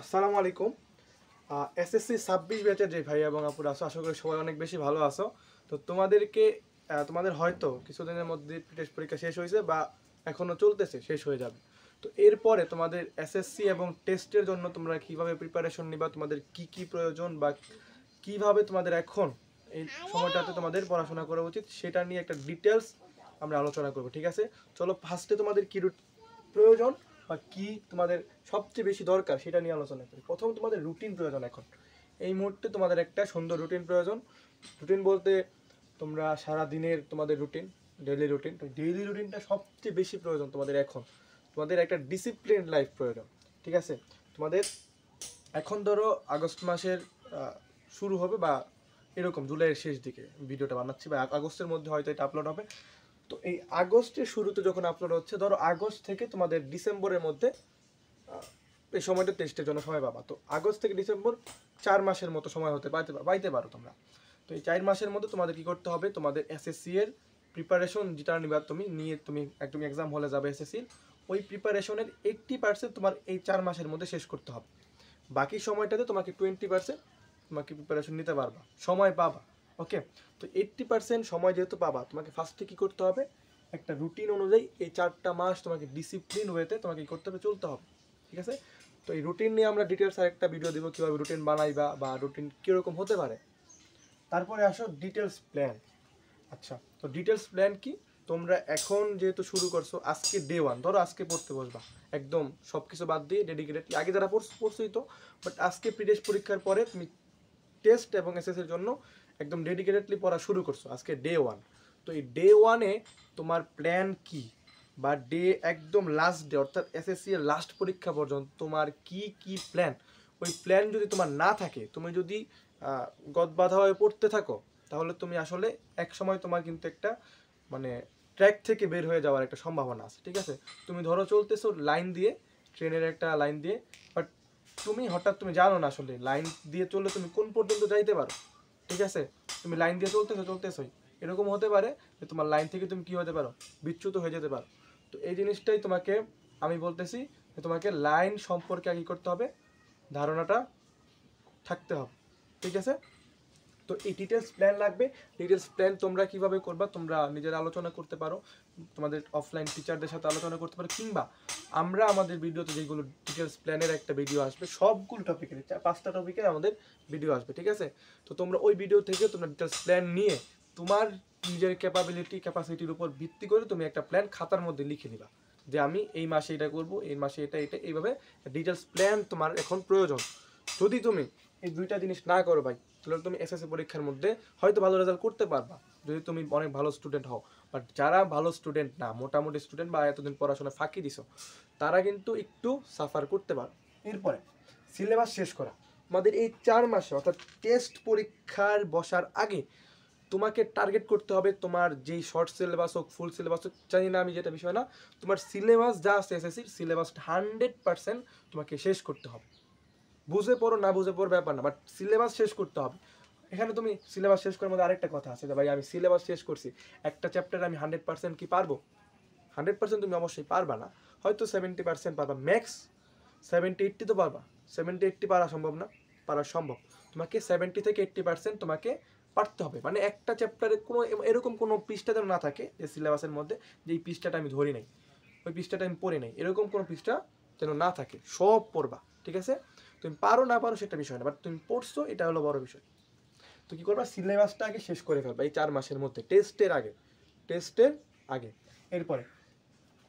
আসসালামু আলাইকুম। এসএসসি 26 ব্যাচের যে ভাই এবং আপুরা আছো, আশা করি সবাই অনেক বেশি ভালো আছো। তো তোমাদেরকে তোমাদের হয়তো কিছুদিনের মধ্যে টেস্ট পরীক্ষা শেষ হয়েছে বা এখনো চলতেছে, শেষ হয়ে যাবে। তো এরপরে তোমাদের এসএসসি এবং টেস্টের জন্য তোমরা কিভাবে প্রিপারেশন নিবা, তোমাদের কি কি প্রয়োজন বা কিভাবে তোমাদের এখন এই সময়টাতে তোমাদের পড়াশোনা করা উচিত, সেটা নিয়ে একটা ডিটেলস আমরা আলোচনা করব। ঠিক আছে, চলো ফার্স্টে তোমাদের কি প্রয়োজন বা কি তোমাদের সবচেয়ে বেশি দরকার সেটা নিয়ে আলোচনা করি। প্রথম তোমাদের রুটিন প্রয়োজন। এখন এই মুহূর্তে তোমাদের একটা সুন্দর রুটিন প্রয়োজন। রুটিন বলতে তোমরা সারা দিনের তোমাদের রুটিন, ডেইলি রুটিন। তো ডেইলি রুটিনটা সবচেয়ে বেশি প্রয়োজন তোমাদের এখন। তোমাদের একটা ডিসিপ্লিন লাইফ প্রয়োজন। ঠিক আছে, তোমাদের এখন ধরো আগস্ট মাসের শুরু হবে বা এরকম জুলাইয়ের শেষ দিকে ভিডিওটা বানাচ্ছি, বা আগস্টের মধ্যে হয়তো এটা আপলোড হবে। তো এই আগস্টের শুরুতে যখন আপলোড হচ্ছে, ধরো আগস্ট থেকে তোমাদের ডিসেম্বরের মধ্যে এই সময়টা টেস্টের জন্য সময় পাবা। তো আগস্ট থেকে ডিসেম্বর 4 মাসের মতো সময় হতে পাইতে পারো তোমরা। তো এই 4 মাসের মধ্যে তোমাদের কি করতে হবে, তোমাদের এসএসসি এর প্রিপারেশন যেটা নিবা তুমি নিয়ে তুমি একদম এক্সাম হলে যাবে এসএসসির, ওই প্রিপারেশনের 80% তোমার এই 4 মাসের মধ্যে শেষ করতে হবে। বাকি সময়টাতে তোমাকে 20% তোমাকে প্রিপারেশন নিতে পারবা, সময় পাবা। ওকে, তো 80% সময় যেহেতু পাবা, তোমাকে ফার্স্টে কী করতে হবে, একটা রুটিন অনুযায়ী এই 4টা মাস তোমাকে ডিসিপ্লিন ওয়েতে তোমাকে কী করতে হবে, চলতে হবে। ঠিক আছে, তো এই রুটিন নিয়ে আমরা ডিটেলস আরেকটা ভিডিও দিব, কীভাবে রুটিন বানাইবা বা রুটিন কীরকম হতে পারে। তারপরে আসো ডিটেলস প্ল্যান। আচ্ছা, তো ডিটেলস প্ল্যান কি, তোমরা এখন যেহেতু শুরু করছো, আজকে ডে 1, ধরো আজকে পড়তে বসবা একদম সব কিছু বাদ দিয়ে ডেডিকেটেডলি। আগে যারা পড়ছোই তো, বাট আজকে প্রি-টেস্ট পরীক্ষার পরে তুমি টেস্ট এবং এসএসসির জন্য একদম ডেডিকেটেডলি পড়া শুরু করছো, আজকে ডে 1। তো এই ডে 1-এ তোমার প্ল্যান কি, বা ডে একদম লাস্ট ডে অর্থাৎ এসএসসি এর লাস্ট পরীক্ষা পর্যন্ত তোমার কি কি প্ল্যান, ওই প্ল্যান যদি তোমার না থাকে, তুমি যদি গদবাঁধা হয়ে পড়তে থাকো, তাহলে তুমি আসলে এক সময় তোমার কিন্তু একটা মানে ট্র্যাক থেকে বের হয়ে যাওয়ার একটা সম্ভাবনা আছে। ঠিক আছে, তুমি ধরো চলতেছো লাইন দিয়ে, ট্রেনের একটা লাইন দিয়ে, বাট তুমি হঠাৎ তুমি জানো না আসলে লাইন দিয়ে চললে তুমি কোন পর্যন্ত যাইতে পারো। ঠিক আছে, তুমি লাইন দিয়ে চলতেছোই, এরকম হতে পারে যে তোমার লাইন থেকে তুমি কি হতে পারো, বিচ্যুত হয়ে যেতে পারো। তো এই জিনিসটাই তোমাকে আমি বলতেছি, যে তোমাকে লাইন সম্পর্কে আগে করতে হবে, ধারণাটা থাকতে হবে। ঠিক আছে, তো এই ডিটেলস প্ল্যান লাগবে। ডিটেলস প্ল্যান তোমরা কিভাবে করবা, তোমরা নিজেরা আলোচনা করতে পারো, তোমাদের অফলাইন টিচারদের সাথে আলোচনা করতে পারো, কিংবা আমরা আমাদের ভিডিওতে যেগুলো ডিটেলস প্ল্যানের একটা ভিডিও আসবে, সবগুলো টপিকের 5টা টপিকের আমাদের ভিডিও আসবে। ঠিক আছে, তো তোমরা ওই ভিডিও থেকে তোমরা ডিটেলস প্ল্যান নিয়ে তোমার নিজের ক্যাপাসিটির উপর ভিত্তি করে তুমি একটা প্ল্যান খাতার মধ্যে লিখে নিবা, যে আমি এই মাসে এটা করব, এই মাসে এটা এটা, এইভাবে ডিটেলস প্ল্যান তোমার এখন প্রয়োজন। যদি তুমি এই দুইটা জিনিস না করো ভাই, তাহলে তুমি এসএসসি পরীক্ষার মধ্যে হয়তো ভালো রেজাল্ট করতে পারবা যদি তুমি অনেক ভালো স্টুডেন্ট হও, বাট যারা ভালো স্টুডেন্ট না, মোটামুটি স্টুডেন্ট বা এতদিন পড়াশোনা ফাঁকি দিছো, তারা কিন্তু একটু সাফার করতে পারো। এরপরে সিলেবাস শেষ করা। আমাদের এই 4 মাসে অর্থাৎ টেস্ট পরীক্ষার বসার আগে তোমাকে টার্গেট করতে হবে, তোমার যেই শর্ট সিলেবাস হোক ফুল সিলেবাস হোক জানি না আমি, যেটা বিষয় না, তোমার সিলেবাস যা আছে এসএসসির সিলেবাস 100% তোমাকে শেষ করতে হবে। বুঝে পড়ো না বুঝে পড়ো ব্যাপার না, বাট সিলেবাস শেষ করতে হবে। এখানে তুমি সিলেবাস শেষ করার মধ্যে আরেকটা কথা আছে, যে ভাই আমি সিলেবাস শেষ করছি, একটা চ্যাপ্টারে আমি 100% কি পারবো? 100% তুমি অবশ্যই পারবা না, হয়তো 70% পারবা, ম্যাক্স 70-80 তো পারবা। 70-80 পারা সম্ভব না? পারা সম্ভব। তোমাকে 70 থেকে 80% তোমাকে পারতে হবে। মানে একটা চ্যাপ্টারে কোনো এরকম কোনো পৃষ্ঠা যেন না থাকে যে সিলেবাসের মধ্যে, যে এই পৃষ্ঠাটা আমি ধরি নাই, ওই পৃষ্ঠাটা আমি পড়ি নাই, এরকম কোনো পৃষ্ঠা যেন না থাকে, সব পড়বা। ঠিক আছে, তুমি পারো না পারো সেটা বিষয় না, বাট তুমি পড়ছো এটা হলো বড় বিষয়। তো কী করবা, সিলেবাসটা আগে শেষ করে ফেলবা এই 4 মাসের মধ্যে, টেস্টের আগে। এরপরে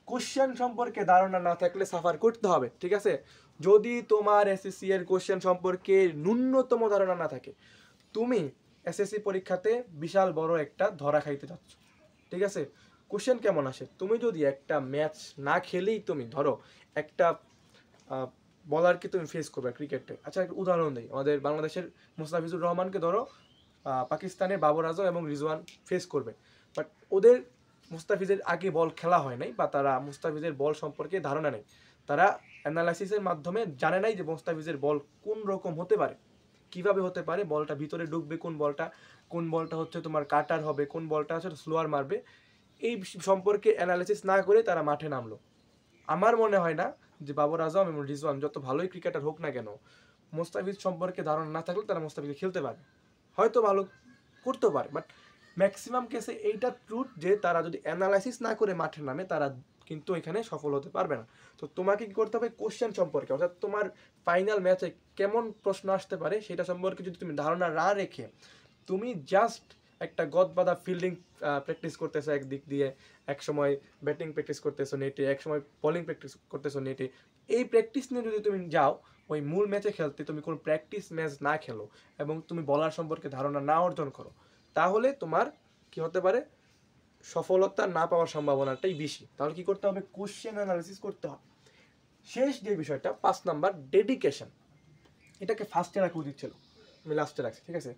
কোশ্চেন সম্পর্কে ধারণা না থাকলে সাফার করতে হবে। ঠিক আছে, যদি তোমার এসএসসি এর কোশ্চেন সম্পর্কে ন্যূনতম ধারণা না থাকে, তুমি এসএসসি পরীক্ষাতে বিশাল বড় একটা ধরা খাইতে যাচ্ছ। ঠিক আছে, কোশ্চেন কেমন আসে, তুমি যদি একটা ম্যাচ না খেলেই তুমি ধরো একটা বলারকে তুমি ফেস করবে ক্রিকেটে। আচ্ছা, একটা উদাহরণ দিই, আমাদের বাংলাদেশের মুস্তাফিজুর রহমানকে ধরো পাকিস্তানের বাবর আজম এবং রিজওয়ান ফেস করবে, বাট ওদের মুস্তাফিজের আগে বল খেলা হয় নাই, বা তারা মুস্তাফিজের বল সম্পর্কে ধারণা নেই, তারা অ্যানালাইসিসের মাধ্যমে জানে নাই যে মুস্তাফিজের বল কোন রকম হতে পারে, কিভাবে হতে পারে, বলটা ভিতরে ঢুকবে কোন বলটা হচ্ছে তোমার কাটার হবে, কোন বলটা হচ্ছে স্লোয়ার মারবে, এই সম্পর্কে অ্যানালাইসিস না করে তারা মাঠে নামলো। আমার মনে হয় না যে বাবর আজম এবং রিজওয়ান যত ভালোই ক্রিকেটার হোক না কেন, মোস্তাফিজ সম্পর্কে ধারণা না থাকলে তারা মোস্তাফিজকে খেলতে পারে, হয়তো ভালো করতেও পারে, বাট ম্যাক্সিমাম কেসে এইটা ট্রুথ যে তারা যদি অ্যানালাইসিস না করে মাঠে নামে তারা কিন্তু এখানে সফল হতে পারবে না। তো তোমাকে কি করতে হবে, কোশ্চেন সম্পর্কে, অর্থাৎ তোমার ফাইনাল ম্যাচে কেমন প্রশ্ন আসতে পারে সেটা সম্পর্কে যদি তুমি ধারণা না রেখে তুমি জাস্ট একটা গদবাদা ফিল্ডিং প্র্যাকটিস করতেছো একদিক দিয়ে, এক সময় ব্যাটিং প্র্যাকটিস করতেছো নেটে, এক সময় বোলিং প্র্যাকটিস করতেছো নেটে, এই প্র্যাকটিস নিয়ে যদি তুমি যাও ওই মূল ম্যাচে খেলতে, তুমি কোনো প্র্যাকটিস ম্যাচ না খেলো এবং তুমি বলার সম্পর্কে ধারণা না অর্জন করো, তাহলে তোমার কি হতে পারে, সফলতা না পাওয়ার সম্ভাবনাটাই বেশি। তাহলে কি করতে হবে, কোশ্চেন অ্যানালিসিস করতে হবে। শেষ যে বিষয়টা 5 নাম্বার, ডেডিকেশন, এটাকে ফার্স্টে রাখা উচিত ছিল, আমি লাস্টে রাখছি, ঠিক আছে?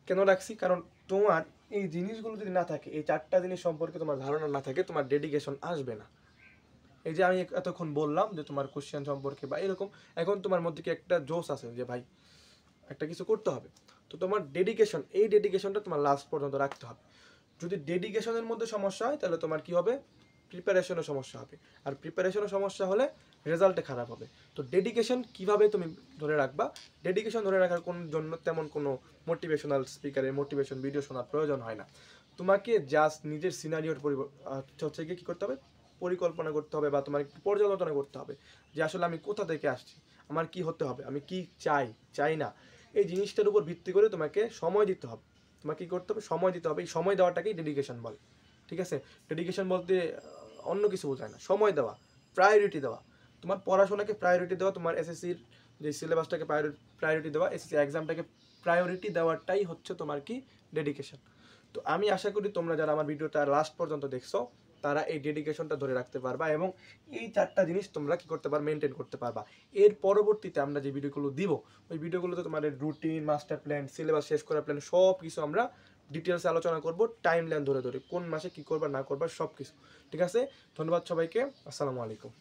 কেন রাখছি, কারণ তোমার এই জিনিসগুলো যদি না থাকে, এই 4টা জিনিস সম্পর্কে তোমার ধারণা না থাকে, তোমার ডেডিকেশন আসবে না। এই যে আমি এতক্ষণ বললাম যে তোমার কোশ্চেন সম্পর্কে বা এরকম, এখন তোমার মধ্যে কি একটা জোশ আছে যে ভাই একটা কিছু করতে হবে, তো তোমার ডেডিকেশন, এই ডেডিকেশনটা তোমার লাস্ট পর্যন্ত রাখতে হবে। যদি ডেডিকেশনের মধ্যে সমস্যা হয় তাহলে তোমার কি হবে, প্রিপারেশনও সমস্যা হবে, আর প্রিপারেশনও সমস্যা হলে রেজাল্টে খারাপ হবে। তো ডেডিকেশন কিভাবে তুমি ধরে রাখবা, ডেডিকেশন ধরে রাখার কোন জন্য তেমন কোনো মোটিভেশনাল স্পিকারের মোটিভেশন ভিডিও শোনার প্রয়োজন হয় না। তোমাকে জাস্ট নিজের সিনারিওর হচ্ছে গিয়ে কী করতে হবে, পরিকল্পনা করতে হবে বা তোমার একটু পর্যালোচনা করতে হবে যে আসলে আমি কোথা থেকে আসছি, আমার কি হতে হবে, আমি কি চাই চাই না, এই জিনিসটার উপর ভিত্তি করে তোমাকে সময় দিতে হবে। তোমাকে কী করতে হবে, সময় দিতে হবে। এই সময় দেওয়াটাকেই ডেডিকেশন বলে, ঠিক আছে? ডেডিকেশন বলতে অন্য কিছু বোঝায় না, সময় দেওয়া, প্রায়োরিটি দেওয়া, তোমার পড়াশোনাকে প্রায়োরিটি দেওয়া, তোমার এসএসসির যে সিলেবাসটাকে প্রায়োরিটি দেওয়া, এসএসসি এক্সামটাকে প্রায়োরিটি দেওয়াটাই হচ্ছে তোমার কি, ডেডিকেশন। তো আমি আশা করি তোমরা যারা আমার ভিডিওটা লাস্ট পর্যন্ত দেখছো তারা এই ডেডিকেশনটা ধরে রাখতে পারবা এবং এই 4টা জিনিস তোমরা কি করতে পারবা, মেনটেন করতে পারবা। এর পরবর্তীতে আমরা যে ভিডিওগুলো দিব ওই ভিডিওগুলোতে তোমাদের রুটিন, মাস্টার প্ল্যান, সিলেবাস শেষ করার প্ল্যান সব কিছু আমরা ডিটেলসে আলোচনা করব, টাইম লাইন ধরে ধরে কোন মাসে কী করবা না করবা সব কিছু, ঠিক আছে? ধন্যবাদ সবাইকে, আসসালামু আলাইকুম।